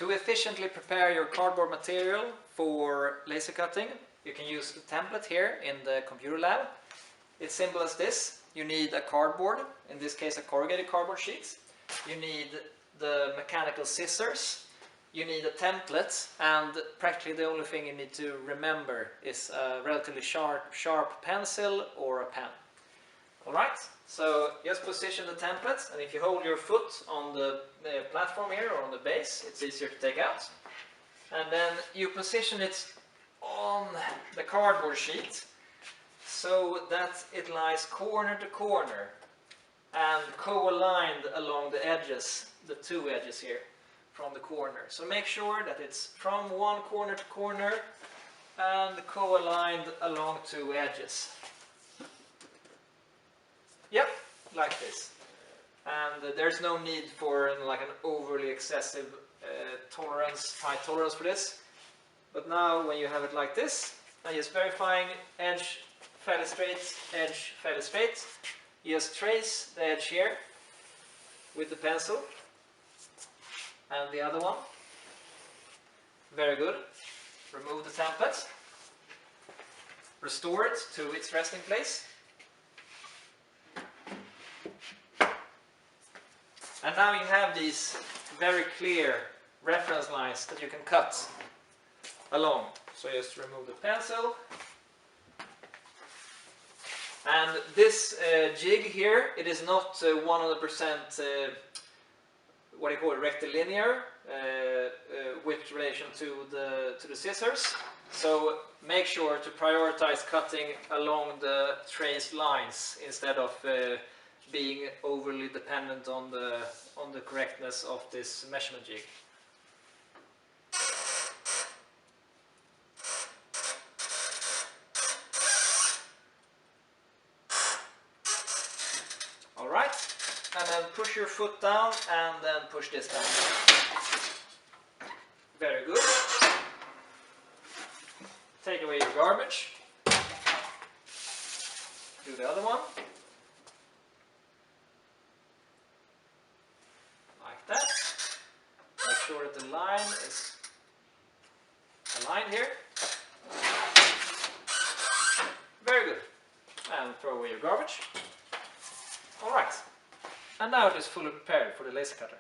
To efficiently prepare your cardboard material for laser cutting, you can use the template here in the computer lab. It's simple as this. You need a cardboard, in this case a corrugated cardboard sheet. You need the mechanical scissors. You need a template, and practically the only thing you need to remember is a relatively sharp pencil or a pen. Alright, so just position the template, and if you hold your foot on the platform here or on the base, it's easier to take out. And then you position it on the cardboard sheet so that it lies corner to corner and co-aligned along the edges, the two edges here from the corner. So make sure that it's from one corner to corner and co-aligned along two edges. Yep, like this. And there's no need for like an overly excessive high tolerance for this. But now when you have it like this, and just verifying edge fairly straight, edge fairly straight, you just trace the edge here with the pencil and the other one. Very good. Remove the template. Restore it to its resting place. And now you have these very clear reference lines that you can cut along. So just remove the pencil. And this jig here, it is not 100% what do you call it, rectilinear with relation to the scissors. So make sure to prioritize cutting along the traced lines instead of being overly dependent on the correctness of this measurement jig. Alright, and then push your foot down and then push this down. Very good. Take away your garbage. Do the other one. Like that. Make sure that the line is aligned here. Very good. And throw away your garbage. Alright. And now it is fully prepared for the laser cutter.